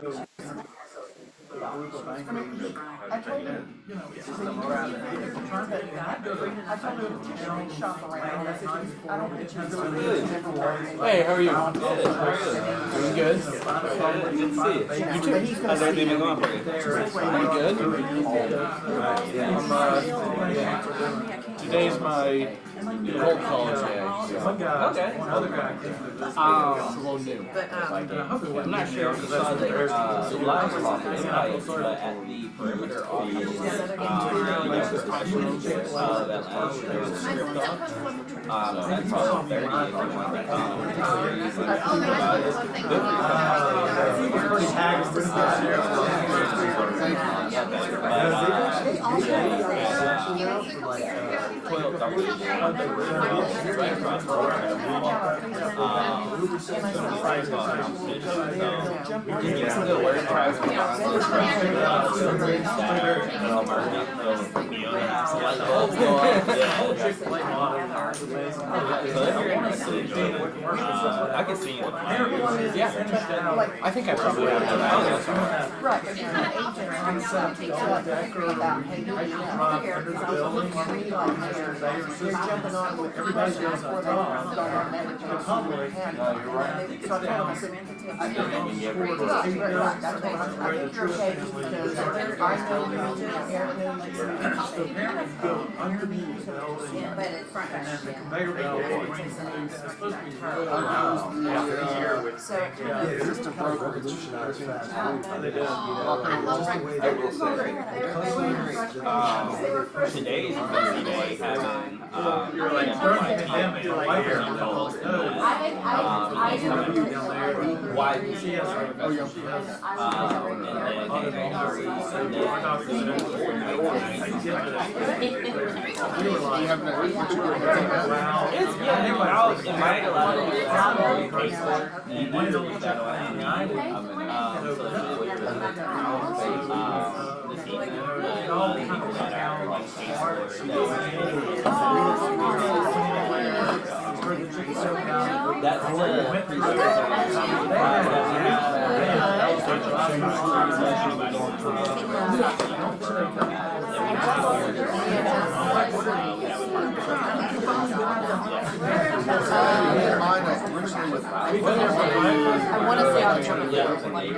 I told him, I told him to shop around. I said, I don't think you really remember what. Hey, how are you? Good. Doing good. Good to see you. You too. How's everything been going for you? Pretty good. Today's my cold college day. Okay. It's a little new. I'm not sure if you saw the live invite at the perimeter office. That last year was that's probably 30 if you want that. I can see you. Yeah. I think I probably have that. Right, and an agent on something about maybe here, because I was looking at me like there, just jumping on with everybody else before they got on that. So I told him, I said, I think you're okay, because I know you need to underneath the building, and then the conveyor belt brings the news, it's supposed to be It's just a brokerage. Today's busy day having You're like, why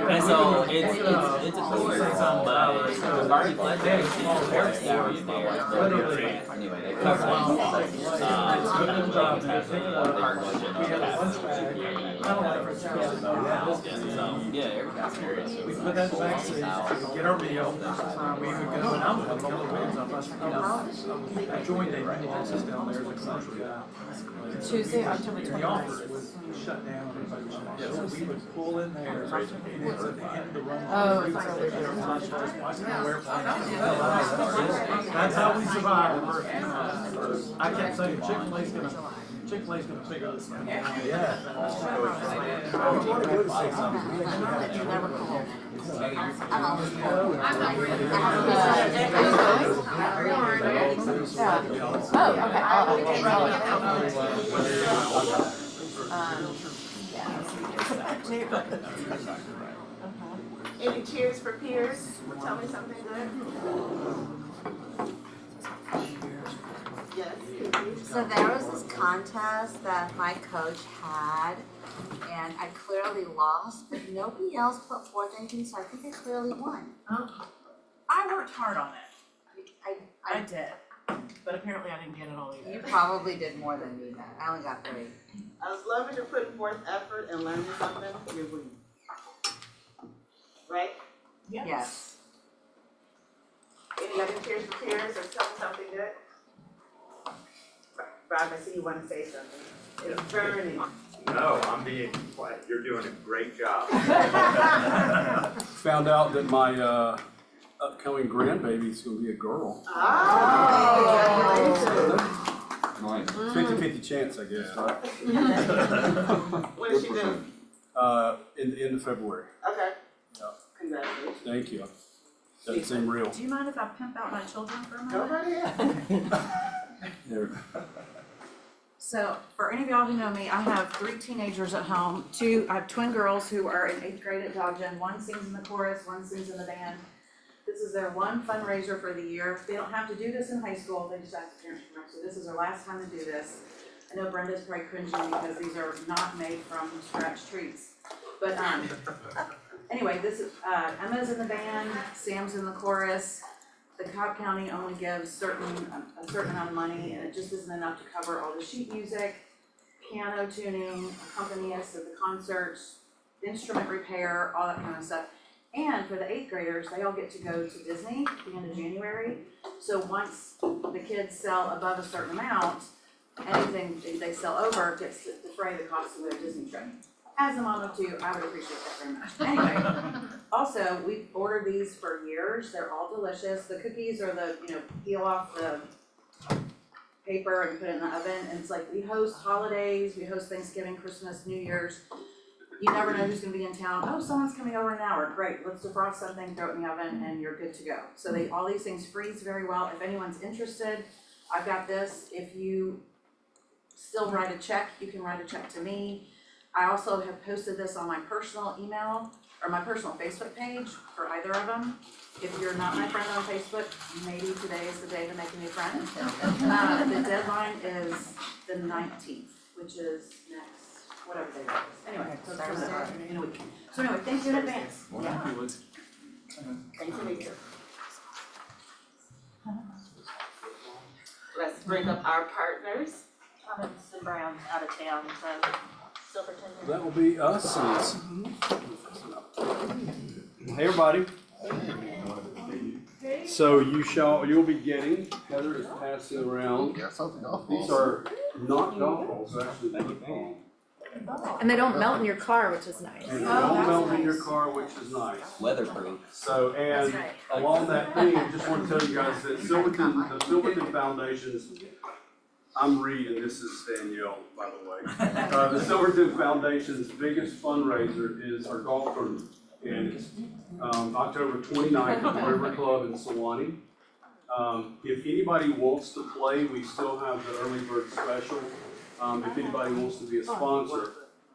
and so it's a cool Barney Fletcher works there. Anyway, they cover yeah, we put that back to get our video. We would go, and I'm a couple of days off. I joined a office down there as a commercial guy. Tuesday, October The 29th. office was shut down. Everybody was shut down. So we would pull in there, and it's at the end of the run. That's how we survived. I kept saying Chick-fil-A's gonna figure this thing out. Yeah. You never call. Any cheers for peers? Tell me something good. Yes. So there was this contest that my coach had, and I clearly lost, but nobody else put forth anything, so I think I clearly won. I worked hard on it. I I did. But apparently I didn't get it all You either. probably did more than me then. I only got 3. As long as you're putting forth effort and learning something, you're winning. Right? Yes. Any other cheers for peers or tell me something good? Rob, I see you want to say something. It's burning. No, I'm being quiet. You're doing a great job. Found out that my upcoming grandbaby is going to be a girl. Oh. 50-50 chance, I guess, right? What is she doing? In the end of February. Okay. Yeah. Congratulations. Thank you. Doesn't seem real. Do you mind if I pimp out my children for a Go moment? right ahead. There. So for any of y'all who know me, I have 3 teenagers at home. I have twin girls who are in 8th grade at Dodgen. One sings in the chorus, one sings in the band. This is their one fundraiser for the year. They don't have to do this in high school, they just ask the parents for it. So this is their last time to do this. I know Brenda's probably cringing because these are not made from scratch treats. But anyway, this is Emma's in the band, Sam's in the chorus. The Cobb County only gives a certain amount of money, and it just isn't enough to cover all the sheet music, piano tuning, accompanists at the concerts, instrument repair, all that kind of stuff. And for the 8th graders, they all get to go to Disney at the end of January. So once the kids sell above a certain amount, anything they sell over gets to defray the cost of their Disney trip. As a mom of 2, I would appreciate that very much. Anyway, also, we've ordered these for years. They're all delicious. The cookies are peel off the paper and put it in the oven. And it's like, we host holidays, we host Thanksgiving, Christmas, New Year's. You never know who's gonna be in town. Oh, someone's coming over in an hour. Great, let's defrost something, throw it in the oven, and you're good to go. So all these things freeze very well. If anyone's interested, I've got this. If you still write a check, you can write a check to me. I also have posted this on my personal email or my personal Facebook page for either of them. If you're not my friend on Facebook, maybe today is the day to make a new friend. The deadline is the 19th, which is next, whatever day that is. Anyway, so it's in a week. So anyway, thank you in advance. Thanks for being here. Let's bring up our partners. Thomas Brown's out of town, so Silverton. That will be us. Hey, everybody. So you'll be getting, Heather is passing around. These are not golf balls, actually, they're golf. And they don't melt in your car, which is nice. And they don't melt in your car, which is nice. Weatherproof. So, and along that theme, I just want to tell you guys that the Silverton Foundation's, I'm Reed and this is Danielle, by the way. The Silverton Foundation's biggest fundraiser is our golf tournament. And it's October 29th at the River Club in Sewanee. If anybody wants to play, we still have the early bird special. If anybody wants to be a sponsor,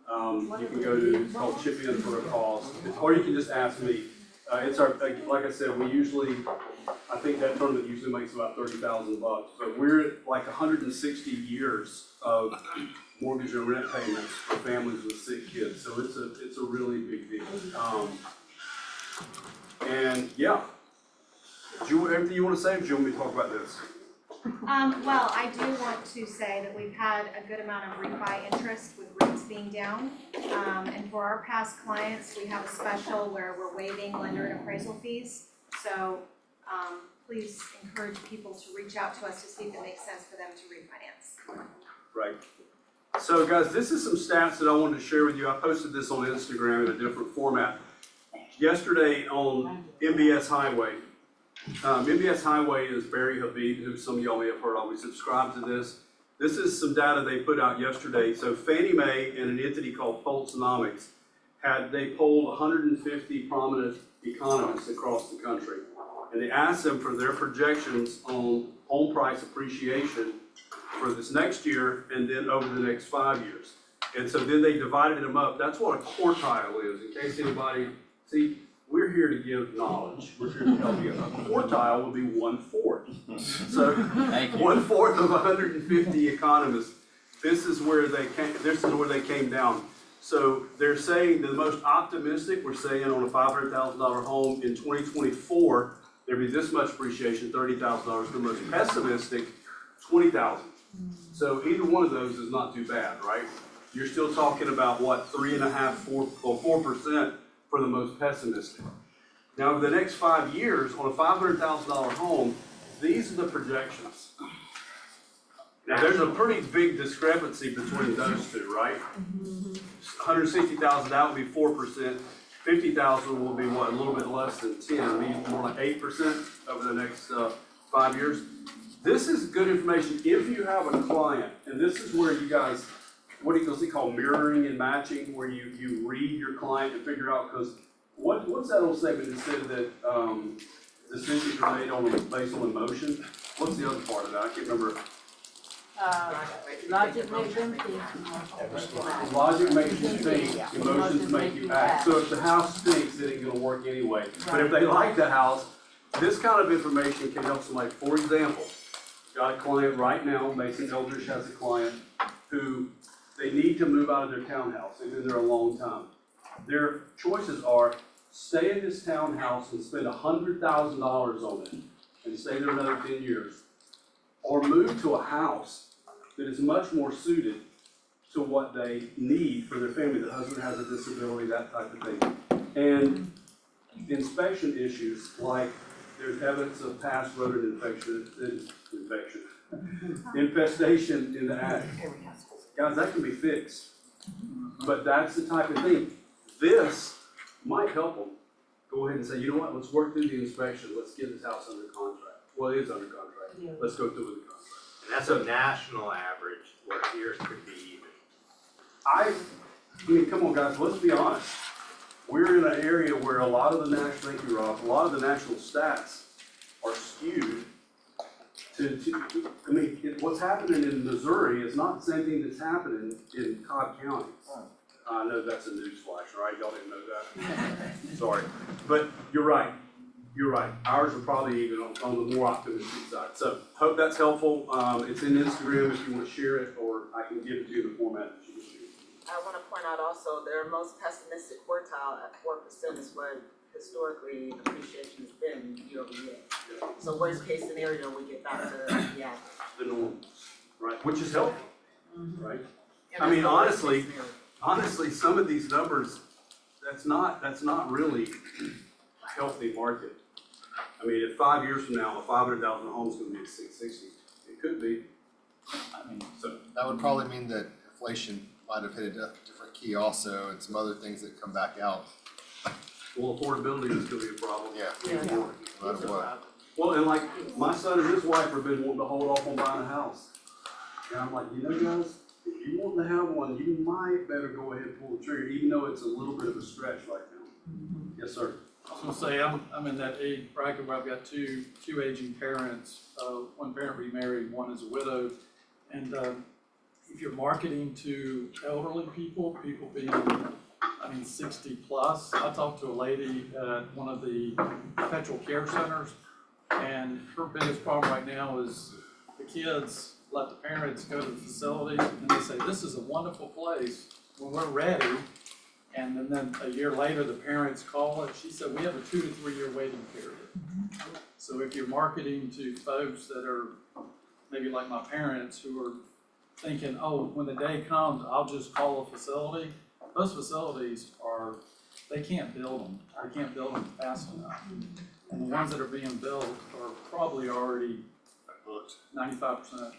you can go to, it's called Chip In for a Cause, or you can just ask me. It's our, like I said, I think that tournament usually makes about $30,000, but we're at like 160 years of mortgage and rent payments for families with sick kids, so it's a really big deal. And yeah, everything you want to say, or do you want me to talk about this? Well, I do want to say that we've had a good amount of refi interest with rates being down. And for our past clients, we have a special where we're waiving lender and appraisal fees. So please encourage people to reach out to us to see if it makes sense for them to refinance. Right. So guys, this is some stats that I wanted to share with you. I posted this on Instagram in a different format. Yesterday on MBS Highway. MBS Highway is Barry Habib, who some of y'all may have heard of. We subscribe to this. This is some data they put out yesterday. So Fannie Mae and an entity called Pulsenomics they polled 150 prominent economists across the country. And they asked them for their projections on home price appreciation for this next year and then over the next 5 years. And so then they divided them up. That's what a quartile is, in case anybody, see, we're here to give knowledge. We're here to help you. A quartile would be 1/4. So 1/4 of 150 economists. This is where they came down. So they're saying the most optimistic, we're saying on a $500,000 home in 2024, there'd be this much appreciation, $30,000. The most pessimistic, $20,000. So either one of those is not too bad, right? You're still talking about what, 4% for the most pessimistic. Now, over the next 5 years, on a $500,000 home, these are the projections. Now, there's a pretty big discrepancy between those two, right? 160,000, that would be 4%. 50,000 will be what, a little bit less than 10, it'll be more like 8% over the next 5 years. This is good information if you have a client, and this is where you guys, what's it called, mirroring and matching, where you read your client and figure out, because what's that old statement that said that decisions are made based on emotion? What's the other part of that? I can't remember. Logic makes them think. Logic makes you think, emotions make you act. So if the house stinks, it ain't gonna work anyway. But if they like the house, this kind of information can help somebody. For example, got a client right now, Mason Eldridge has a client who they need to move out of their townhouse. They've been there a long time. Their choices are stay in this townhouse and spend $100,000 on it and stay there another 10 years, or move to a house that is much more suited to what they need for their family. The husband has a disability, that type of thing. And inspection issues, like there's evidence of past rodent infestation in the attic. Guys, that can be fixed. But that's the type of thing. This might help them go ahead and say, you know what, let's work through the inspection, let's get this house under contract. Well, it is under contract. Let's go through with the contract. And that's a national average, what here could be even. I mean, come on, guys, let's be honest. We're in an area where a lot of the national, thank you, Rob, a lot of the national stats are skewed I mean, what's happening in Missouri is not the same thing that's happening in Cobb County. I know that's a news flash, right? Y'all didn't know that? Sorry. But you're right. You're right. Ours are probably even on the more optimistic side. So hope that's helpful. It's in Instagram if you want to share it, or I can give it to you in the format that you can share. I want to point out also, their most pessimistic quartile at 4% is what historically appreciation has been year over year. So worst case scenario, we get back to The norm, right? Which is helpful, right? I mean, honestly, some of these numbers, that's not really a healthy market. I mean, if 5 years from now, a 500,000 home is going to be at 660, it could be. I mean, So That would probably mean that inflation might have hit a different key also, and some other things that come back out. well, affordability is going to be a problem. Yeah. No matter what. Well, and like my son and his wife have been wanting to hold off on buying a house, and I'm like, you know, guys, if you want to have one, you might better go ahead and pull the trigger, even though it's a little bit of a stretch right now. Yes, sir. I was gonna say, I'm in that age bracket where I've got two aging parents. One parent remarried, one is a widow. And if you're marketing to elderly people being 60 plus, I talked to a lady at one of the perpetual care centers, and her biggest problem right now is the kids let the parents go to the facilities, and they say, this is a wonderful place when we're ready. And then a year later, the parents call it. She said, we have a 2 to 3 year waiting period. So if you're marketing to folks that are maybe like my parents who are thinking, oh, when the day comes, I'll just call a facility. Those facilities they can't build them. They can't build them fast enough. And the ones that are being built are probably already booked 95%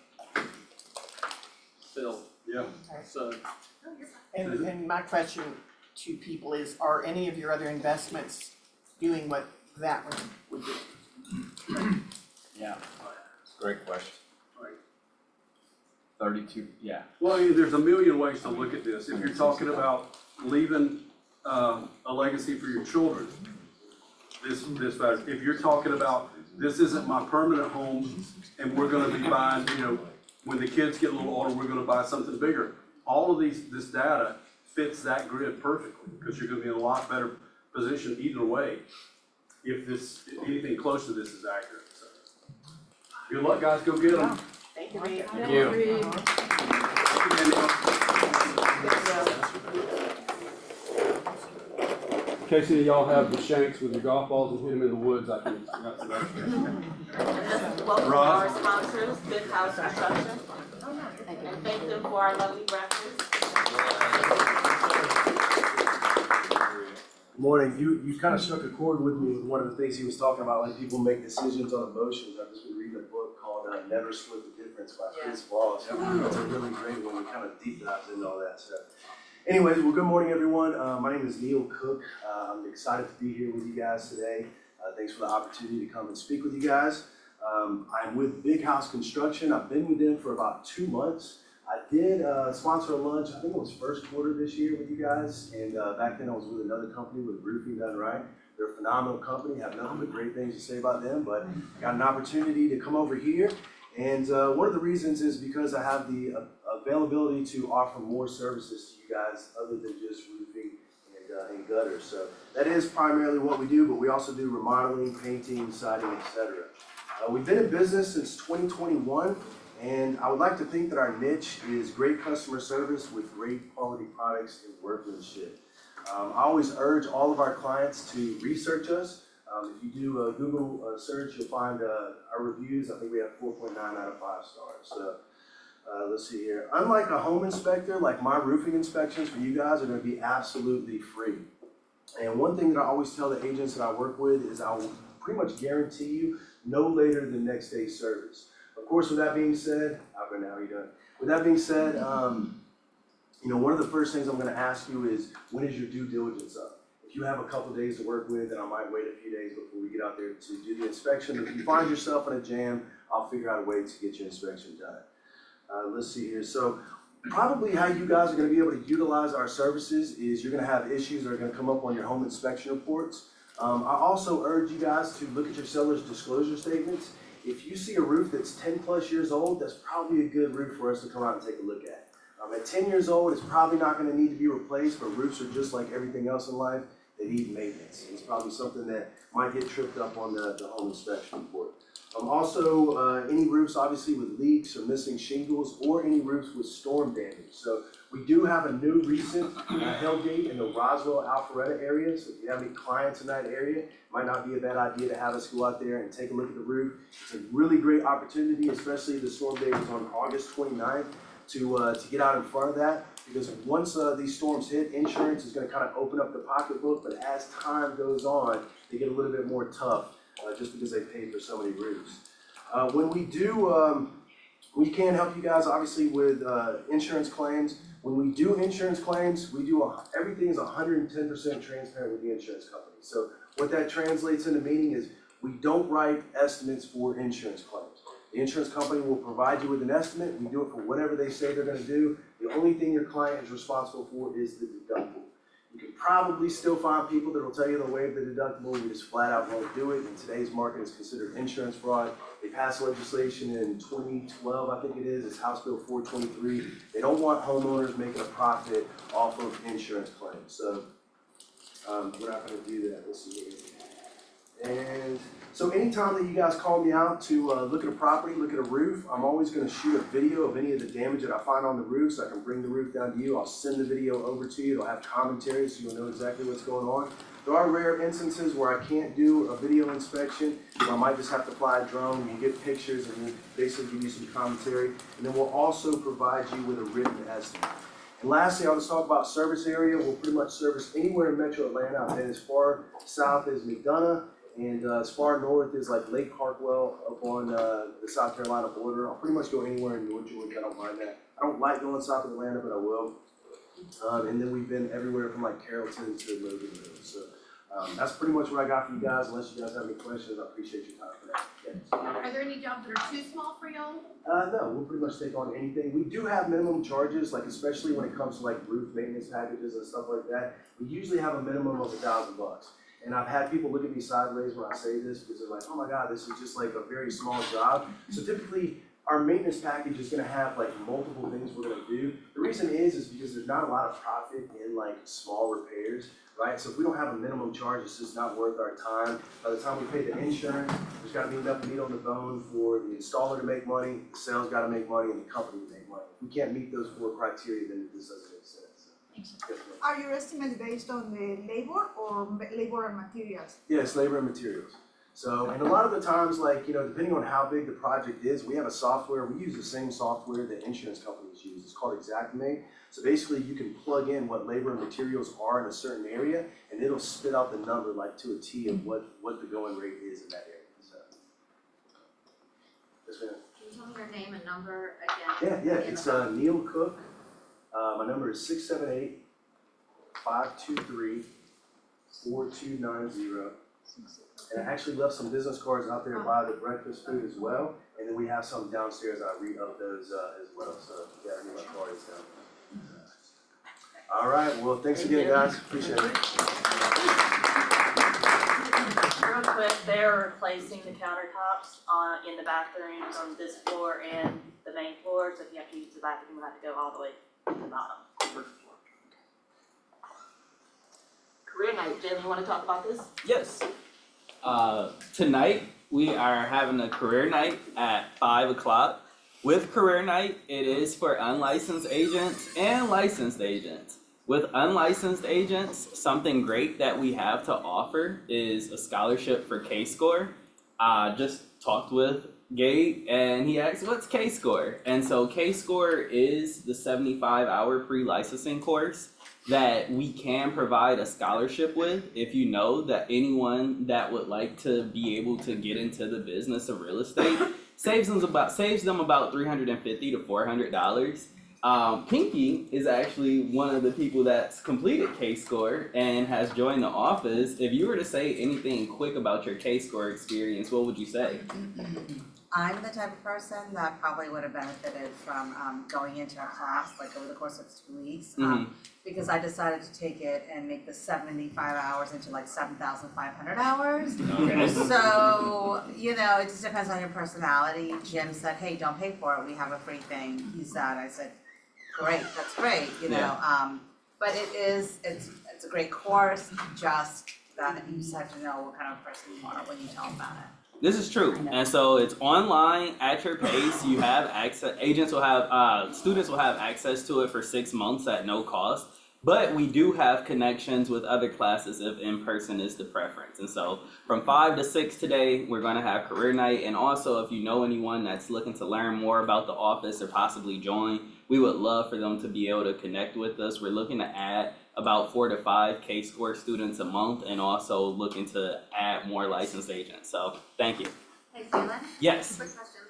filled. Yeah. So. And my question to people is, are any of your other investments doing what that one would do? yeah, Great question. 32, yeah. Well, I mean, there's a million ways to look at this. If you're talking about leaving a legacy for your children, this matters. If you're talking about, this isn't my permanent home, and we're gonna be buying, you know, when the kids get a little older, we're gonna buy something bigger. All of this data fits that grid perfectly, because you're gonna be in a lot better position either way if anything close to this is accurate. So, good luck, guys. Go get them. Thank you, Reed. Thank you. In case any of y'all have the shanks with your golf balls and hit them in the woods, I got some extra. welcome to our sponsors, Big House Construction. And thank them for our lovely breakfast. Morning. You kind of struck a chord with me with one of the things he was talking about, like people make decisions on emotions. I've just been reading a book called Never Split the Difference by Chris Voss. It's a really great one. It kind of deep dives into all that stuff. Anyways, well, good morning, everyone. My name is Neil Cook. I'm excited to be here with you guys today. Thanks for the opportunity to come and speak with you guys. I'm with Big House Construction. I've been with them for about 2 months. I did sponsor a lunch, I think it was first quarter this year with you guys, and back then I was with another company with Roofing Done Right. They're a phenomenal company, have nothing but great things to say about them, but got an opportunity to come over here And one of the reasons is because I have the availability to offer more services to you guys other than just roofing and gutters. So that is primarily what we do, but we also do remodeling, painting, siding, etc. We've been in business since 2021, and I would like to think that our niche is great customer service with great quality products and workmanship. I always urge all of our clients to research us. If you do a Google search, you'll find our reviews. I think we have 4.9 out of 5 stars. So let's see here. Unlike a home inspector, like my roofing inspections for you guys are going to be absolutely free. And one thing that I always tell the agents that I work with is I will pretty much guarantee you no later than next day's service. Of course, with that being said, Albert, how are you doing? With that being said, you know, one of the first things I'm going to ask you is, when is your due diligence up? If you have a couple days to work with, then I might wait a few days before we get out there to do the inspection. If you find yourself in a jam, I'll figure out a way to get your inspection done. Let's see here. So probably how you guys are going to be able to utilize our services is you're going to have issues that are going to come up on your home inspection reports. I also urge you guys to look at your seller's disclosure statements. If you see a roof that's 10 plus years old, that's probably a good roof for us to come out and take a look at. At 10 years old, it's probably not going to need to be replaced, but roofs are just like everything else in life. They need maintenance. It's probably something that might get tripped up on the home inspection report. Also, any roofs obviously with leaks or missing shingles, or any roofs with storm damage. So we do have a new recent Hellgate in the Roswell, Alpharetta area. So if you have any clients in that area, it might not be a bad idea to have us go out there and take a look at the roof. It's a really great opportunity, especially the storm date was on August 29th, to get out in front of that. Because once these storms hit, insurance is going to kind of open up the pocketbook, but as time goes on, they get a little bit more tough just because they paid for so many roofs. When we do, we can help you guys obviously with insurance claims. When we do insurance claims, we do everything is 110% transparent with the insurance company. So what that translates into meaning is we don't write estimates for insurance claims. The insurance company will provide you with an estimate. We do it for whatever they say they're going to do. The only thing your client is responsible for is the deductible. You can probably still find people that will tell you they'll waive the deductible. We just flat out won't do it. In today's market, it's considered insurance fraud. They passed legislation in 2012, I think it is. It's House Bill 423. They don't want homeowners making a profit off of insurance claims. So we're not going to do that. Let's see here. And so anytime that you guys call me out to look at a property, look at a roof, I'm always going to shoot a video of any of the damage that I find on the roof so I can bring the roof down to you. I'll send the video over to you. It'll have commentary so you'll know exactly what's going on. There are rare instances where I can't do a video inspection, so I might just have to fly a drone. We'll get pictures and then basically give you some commentary. And then we'll also provide you with a written estimate. And lastly, I'll just talk about service area. We'll pretty much service anywhere in Metro Atlanta. I've been as far south as McDonough. And as far north as like Lake Hartwell up on the South Carolina border. I'll pretty much go anywhere in North Georgia. I don't mind that. I don't like going south of Atlanta, but I will. And then we've been everywhere from like Carrollton to Loganville. So that's pretty much what I got for you guys. Unless you guys have any questions, I appreciate your time for that. Yeah. Are there any jobs that are too small for y'all? No, we'll pretty much take on anything. We do have minimum charges, like especially when it comes to like roof maintenance packages and stuff like that. We usually have a minimum of $1,000. And I've had people look at me sideways when I say this because they're like, oh my God, this is just like a very small job. So typically, our maintenance package is going to have like multiple things we're going to do. The reason is because there's not a lot of profit in like small repairs, right? So if we don't have a minimum charge, it's just not worth our time. By the time we pay the insurance, there's got to be enough meat on the bone for the installer to make money, the sales got to make money, and the company to make money. If we can't meet those 4 criteria, then this doesn't make sense. Are your estimates based on the labor or labor and materials? Yes, labor and materials. So, and a lot of the times, like, you know, depending on how big the project is, we have a software, we use the same software that insurance companies use. It's called Xactimate. So basically you can plug in what labor and materials are in a certain area and it'll spit out the number like to a T of what the going rate is in that area. So, yes, ma'am. Can you tell me your name and number again? Yeah, it's Neil Cook. My number is 678-523-4290. And I actually left some business cards out there by the breakfast food as well. And then we have some downstairs. I re-up those as well. So yeah, I need my cards down. All right. Well, thanks again, guys. Appreciate it. Real quick, they're replacing the countertops in the bathrooms on this floor and the main floor, so if you have to use the bathroom, you have to go all the way to the bottom. Career night, Jim, you wanna talk about this? Yes. Tonight, we are having a career night at 5 o'clock. With career night, it is for unlicensed agents and licensed agents. With unlicensed agents, something great that we have to offer is a scholarship for K-Score. Just talked with Gabe and he asked, what's K-Score? And so K-Score is the 75-hour pre-licensing course that we can provide a scholarship with if you know that anyone that would like to be able to get into the business of real estate saves them about $350 to $400. Pinky is actually one of the people that's completed K-Score and has joined the office. If you were to say anything quick about your K-Score experience, what would you say? I'm the type of person that probably would have benefited from going into a class like over the course of 2 weeks. Because I decided to take it and make the 75 hours into like 7,500 hours. So, you know, it just depends on your personality. Jim said, hey, don't pay for it, we have a free thing. He said, I said, great, that's great, you know. But it's a great course, just that you just have to know what kind of person you are when you tell them about it. This is true, and so it's online at your pace. You have access. Agents will have, students will have access to it for 6 months at no cost. But we do have connections with other classes if in person is the preference. And so from 5 to 6 today, we're going to have career night. And also, if you know anyone that's looking to learn more about the office or possibly join, we would love for them to be able to connect with us. We're looking to add about 4 to 5 K-Score students a month and also looking to add more licensed agents. So thank you. Hey, Phelan? Yes. Quick question.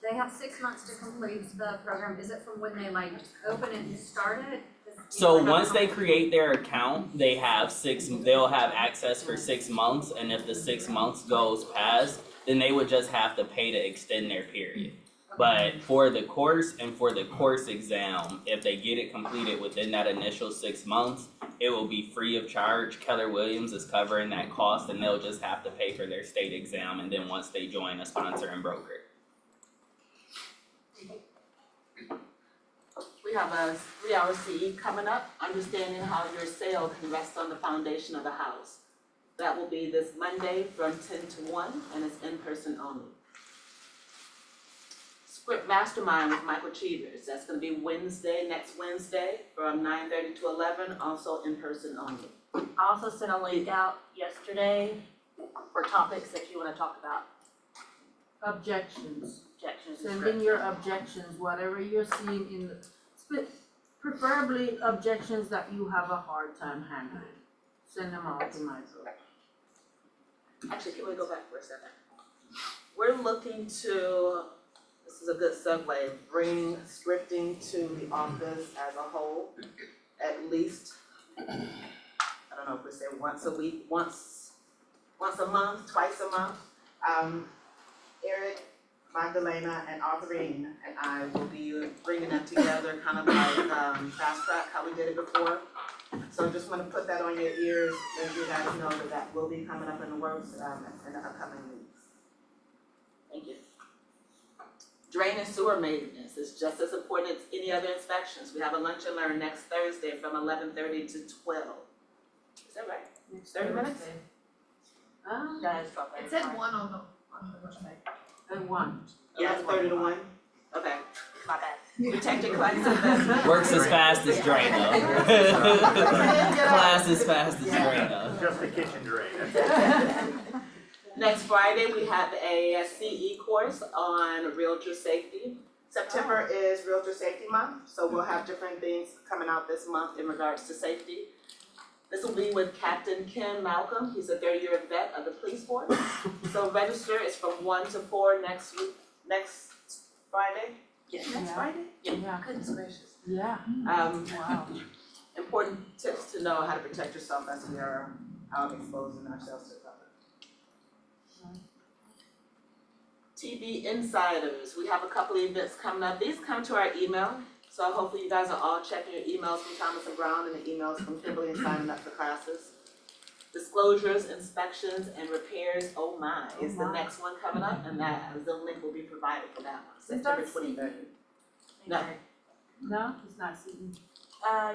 They have 6 months to complete the program. Is it from when they like open it and start it? So once they create their account, they'll have access for 6 months, and if the 6 months goes past, then they would just have to pay to extend their period. But for the course and for the course exam, if they get it completed within that initial 6 months, it will be free of charge. Keller Williams is covering that cost, and they'll just have to pay for their state exam, and then once they join, a sponsor and broker. We have a 3-hour CE coming up, understanding how your sale can rest on the foundation of the house. That will be this Monday from 10 to 1, and it's in person only. Script Mastermind with Michael Cheevers, that's gonna be next Wednesday from 9:30 to 11, also in person only. I also sent a link out yesterday for topics that you wanna talk about. Objections. Objections. Send in your objections, whatever you're seeing in the, preferably objections that you have a hard time handling. Send them all to myself. Actually, can we go back for a second? We're looking to, this is a good segue, bring scripting to the office as a whole, at least, I don't know if we say once a week, once a month, twice a month. Eric, Magdalena, and Arthurine and I will be bringing them together, kind of like fast track, how we did it before. So I just want to put that on your ears, let you guys know that that will be coming up in the works in the upcoming weeks. Thank you. Drain and sewer maintenance is just as important as any other inspections. We have a lunch and learn next Thursday from 11:30 to 12. Is that right? 30 minutes? It said 1 on the website. And 1. Yeah, 30 to 1? Okay, my bad. Protect your client's investment. Works as fast as Drano. Class as fast as Drano. Just the kitchen drain. Next Friday, we have a CE course on realtor safety. September is Realtor Safety Month, so we'll have different things coming out this month in regards to safety. This will be with Captain Ken Malcolm. He's a 30-year vet of the police force. So register is from 1 to 4 next Friday. Yeah, next Friday? Yeah. Goodness gracious. Yeah. Wow. Important tips to know how to protect yourself as we are out exposing ourselves to the public. TV Insiders, we have a couple of events coming up. These come to our email, so hopefully you guys are all checking your emails from Thomas and Brown and the emails from Kimberly and signing up for classes. Disclosures, inspections, and repairs, oh my, is the next one coming up, and the link will be provided for that one, September 23rd. No. No, it's not Seton.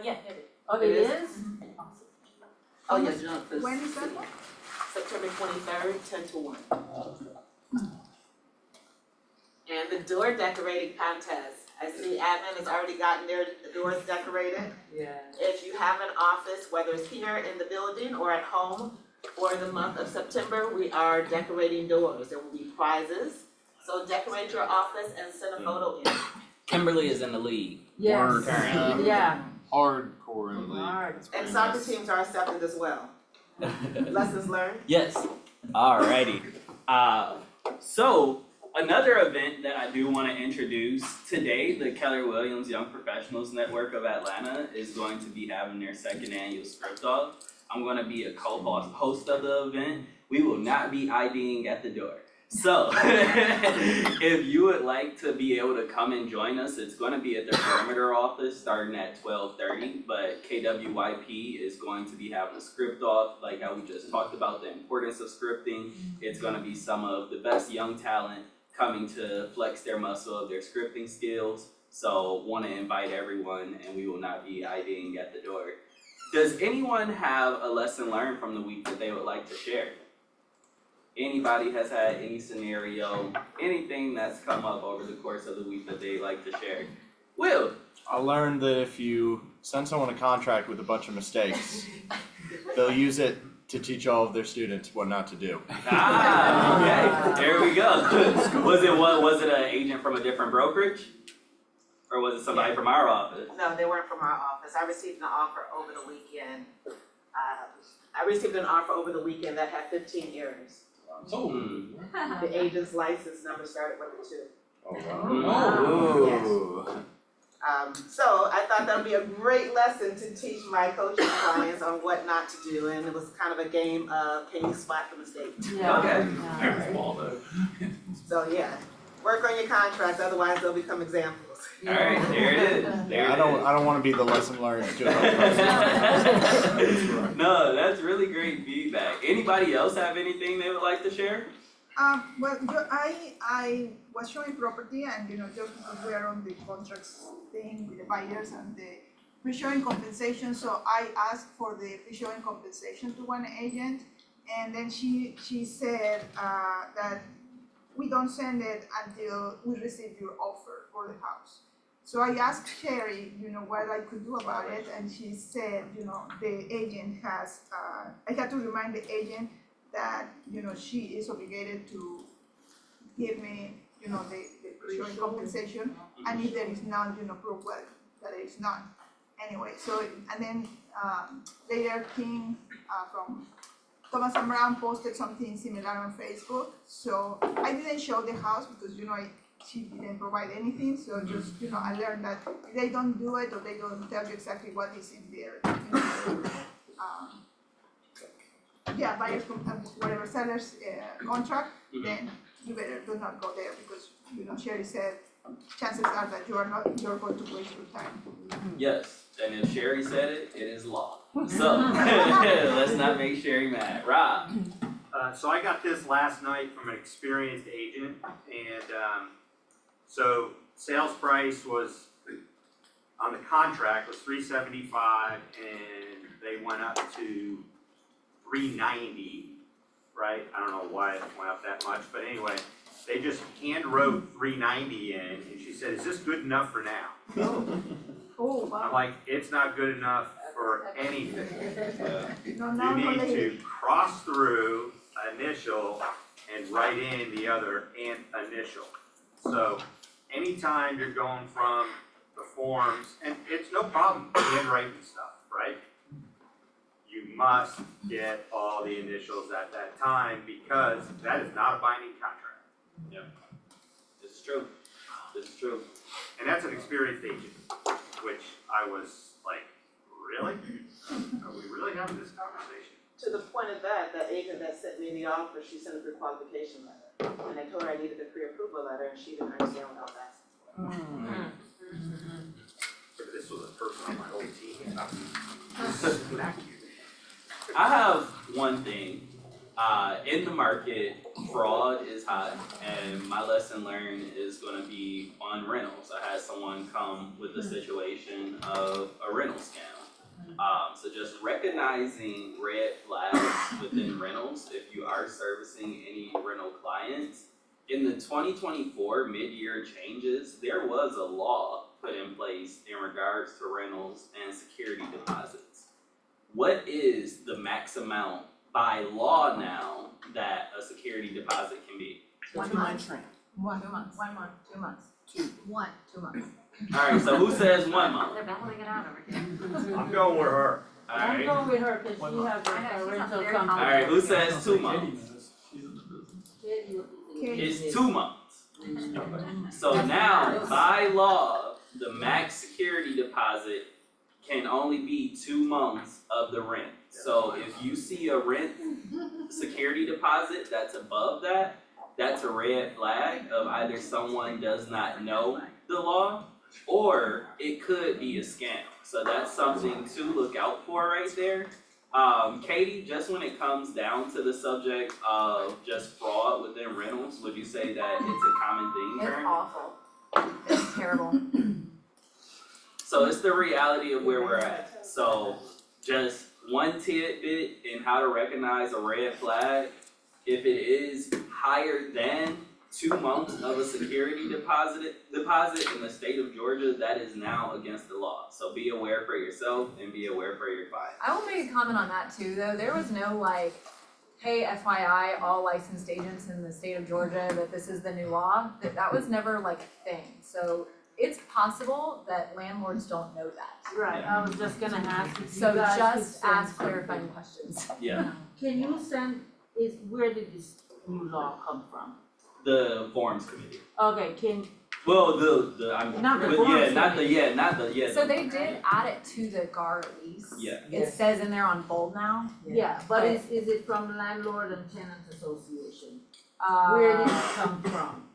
Yeah, it is. Oh, it It is? is? Oh, yeah, no, this. When is that one? September 23rd, 10 to 1. And the door decorating contest. I see admin has already gotten their doors decorated. Yeah. If you have an office, whether it's here in the building or at home, for the month of September, we are decorating doors. There will be prizes. So decorate your office and send a photo in. Kimberly is in the lead. Yes. Currently. Yeah. Hardcore in the league. Hard. And soccer teams are accepted as well. Lessons learned? Yes. Alrighty. So another event that I do want to introduce today, the Keller Williams Young Professionals Network of Atlanta is going to be having their second annual Script Off. I'm going to be a co-host of the event. We will not be IDing at the door. So, if you would like to be able to come and join us, it's going to be at the perimeter office starting at 12:30, but KWYP is going to be having a script off, like how we just talked about the importance of scripting. It's going to be some of the best young talent coming to flex their muscle of their scripting skills. So, want to invite everyone, and we will not be IDing at the door. Does anyone have a lesson learned from the week that they would like to share? Anybody has had any scenario, anything that's come up over the course of the week that they'd like to share? Will? I learned that if you send someone a contract with a bunch of mistakes, they'll use it to teach all of their students what not to do. Ah, okay, there we go. Was it an agent from a different brokerage? Or was it somebody from our office? No, they weren't from our office. I received an offer over the weekend. I received an offer over the weekend that had 15 errors. The agent's license number started with a 2. Oh, wow. Yes. So I thought that would be a great lesson to teach my coaching clients on what not to do, and it was kind of a game of can you spot the mistakes? Yeah. Okay. Very small though. So yeah, work on your contracts, otherwise they'll become examples. Alright, there it is. I don't want to be the lesson learned to another person. No, that's really great feedback. Anybody else have anything they would like to share? Well, I was showing property and, just because we are on the contracts thing with the buyers and the pre-showing compensation, so I asked for the pre-showing compensation to one agent, and then she said, that we don't send it until we receive your offer for the house. So I asked Sherry, what I could do about it, and she said, the agent has, I had to remind the agent that, she is obligated to give me, the showing compensation, and if there is none, prove well that there is none. Anyway, so, and then, later King, from Thomas and Brown posted something similar on Facebook, so I didn't show the house because, she didn't provide anything, so just, I learned that if they don't do it or they don't tell you exactly what is in their, buyer's, whatever, seller's contract, then you better do not go there because, Sherry said, chances are that you're going to waste your time. Yes, and if Sherry said it, it is law. So, let's not make Sherry mad. Rob? So I got this last night from an experienced agent, and so sales price was, on the contract, was $375, and they went up to $390, right? I don't know why it went up that much, but anyway, they just hand wrote $390 in, and she said, "Is this good enough for now?" Oh, wow. I'm like, "It's not good enough for anything. No, You need to cross through initial and write in the other initial." So anytime you're going from the forms, and it's no problem handwriting stuff, right? You must get all the initials at that time because that is not a binding contract. Yeah. It's true. It's true. And that's an experienced agent, which I was like, really? Are we really having this conversation? To the point of that, the agent that sent me the offer, she sent a pre-qualification letter. And I told her I needed a pre-approval letter and she didn't understand what I was asking for. If this was a person on my whole team, I have one thing. In the market, fraud is high, and my lesson learned is gonna be on rentals. I had someone come with a situation of a rental scam. So just recognizing red flags within rentals, if you are servicing any rental clients. In the 2024 mid-year changes, there was a law put in place in regards to rentals and security deposits. What is the max amount by law now that a security deposit can be? 1 month. 1 2 months. 1 month, 2 months. 2 months. Alright, so who says 1 month? They're battling it out over here. I'm going with her. I'm Alright, going with her because she has I know, a she's rental very company. alright, who says 2 months? Katie knows, she's in the business. It's 2 months. So now, by law, the max security deposit can only be 2 months of the rent. So if you see a rent security deposit that's above that, that's a red flag of either someone does not know the law or it could be a scam. So that's something to look out for right there. Katie, just when it comes down to the subject of just fraud within rentals, would you say that it's a common thing It's currently? awful. It's terrible. So it's the reality of where we're at. So just one tidbit in how to recognize a red flag. If it is higher than 2 months of a security deposit in the state of Georgia, that is now against the law. So be aware for yourself and be aware for your client. I will make a comment on that too, though. There was no like, hey, FYI, all licensed agents in the state of Georgia, that this is the new law. That was never like a thing. So it's possible that landlords don't know that. Right, I was just gonna ask if you So guys could just send ask something. clarifying questions. Yeah, Can you send, where did this new law come from? the forms committee. Okay, Well, I'm, Not the but forms yeah. So they did add it to the GAR lease. Yeah. It says in there on bold now. yeah, but But- is it from landlord and tenant association? Uh, Where did it come from?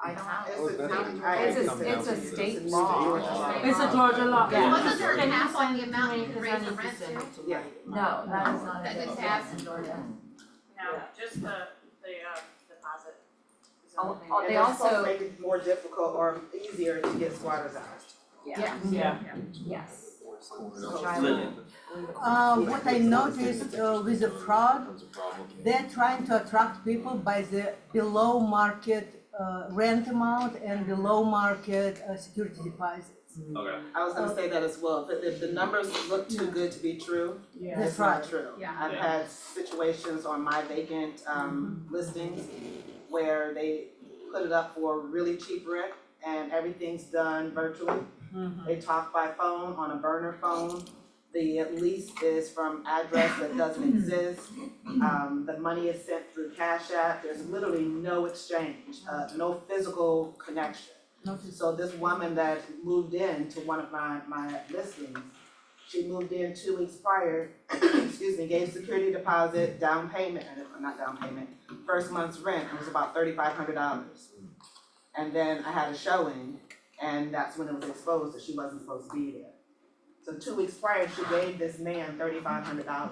I don't Oh, know. that's It's a state law. It's a Georgia law. Yeah. Wasn't there a Can you cap on the send it amount to me? you can 'Cause I raise need the to rent send to? it to Yeah. my- No, that is not a That state is law tax. in Georgia. No, just the deposit. Oh, And they they're supposed to also, make it more difficult or easier to get squatters out. yeah, Yeah. yes. Lillian. What I noticed with the fraud, they're trying to attract people by the below market rent amount and below market security deposits. Okay. I was gonna say that as well, if the numbers look too good to be true, That's it's not right. true. Yeah. I've had situations on my vacant listings where they put it up for really cheap rent and everything's done virtually. They talk by phone on a burner phone. The lease is from address that doesn't exist. The money is sent through Cash App. There's literally no exchange, no physical connection. So this woman that moved in to one of my listings, she moved in 2 weeks prior, excuse me, gave security deposit, down payment, not down payment, first month's rent, it was about $3,500. And then I had a showing, and that's when it was exposed that she wasn't supposed to be there. So 2 weeks prior, she gave this man $3,500,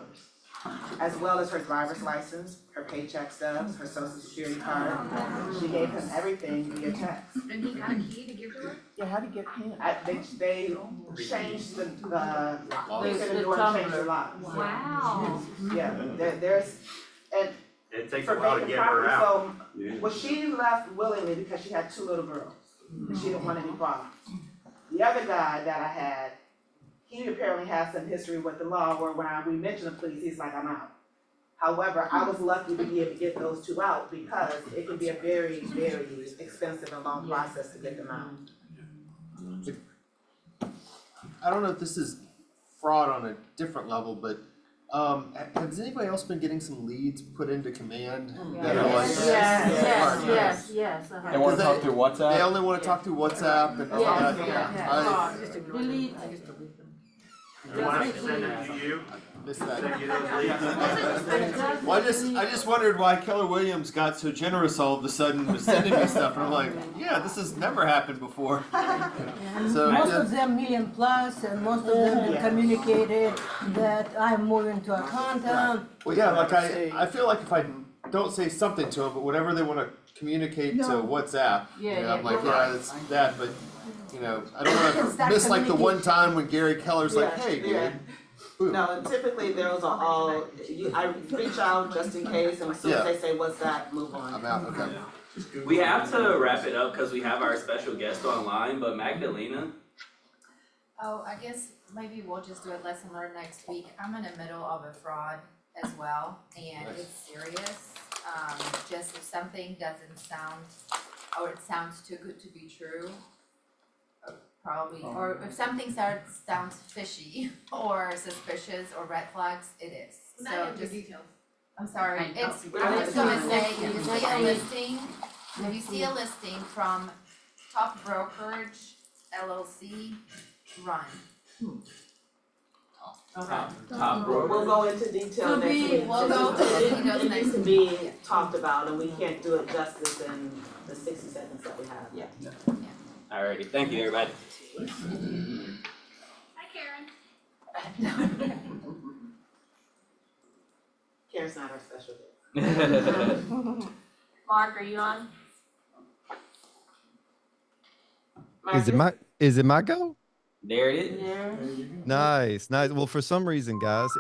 as well as her driver's license, her paycheck stubs, her social security card. She gave him everything via text. And he got a key to give to her? Yeah, how to get in? They changed the they said the door and changed the lock. Wow. Yeah, there's, and It takes for a while to vacant get her property, out. so, well, she left willingly because she had 2 little girls, and she didn't want any problems. The other guy that I had, he apparently has some history with the law where when we mentioned the police, he's like, I'm out. However, I was lucky to be able to get those 2 out because it can be a very, very expensive and long process to get them out. I don't know if this is fraud on a different level, but has anybody else been getting some leads put into command? That are like, Yes. They wanna talk through WhatsApp? They only wanna talk through WhatsApp and Yes, I- Delete. You want us to send it to you? missed that. Send you those leads. Well, I just wondered why Keller Williams got so generous all of a sudden with sending me stuff, and I'm like, yeah, this has never happened before. And So, most yeah. of them million plus, and most of them communicated that I'm moving to a content. Well, yeah, like I feel like if I don't say something to them, but whatever they want to communicate to WhatsApp, I'm like, yeah, it's that, but I don't want to Start miss like the one communicating. time when Gary Keller's like, Yeah, hey, dude. yeah. Boom. No, typically those are all, I reach out just in case, and as soon as Yeah. they say, what's that, move on. I'm out. Okay. We have to wrap it up because we have our special guest online, but Magdalena, Oh, I guess maybe we'll just do a lesson learned next week. I'm in the middle of a fraud as well, and it's serious. Just if something doesn't sound, or it sounds too good to be true, probably, or if something sounds fishy or suspicious or red flags, it is. So just, I'm sorry, it's, I'm just gonna say, if you see a listing, if you see a listing from Top Brokerage LLC, run. top broker. We'll go into detail next week. We'll go into details It next needs to be talked about, and we can't do it justice in the 60 seconds that we have. Yeah. Alrighty, thank you, everybody. Hi, Karen. Karen's not our special guest. Mark, are you on? Is it my go? There it is. Nice. Well, for some reason, guys,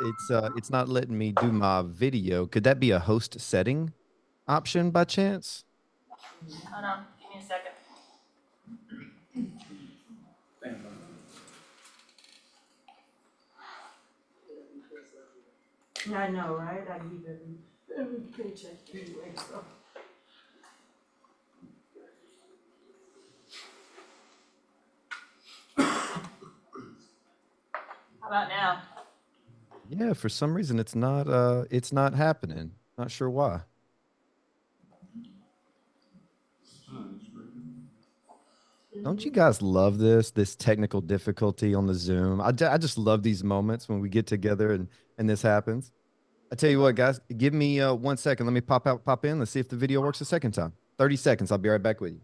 it's not letting me do my video. Could that be a host setting option by chance? Hold on, give me a second. I know, right? I give every paycheck anyway, so. How about now? Yeah, for some reason it's not happening. Not sure why. Don't you guys love this technical difficulty on the Zoom? I just love these moments when we get together and this happens. I tell you what, guys, give me 1 second. Let me pop in. Let's see if the video works a second time. 30 seconds. I'll be right back with you.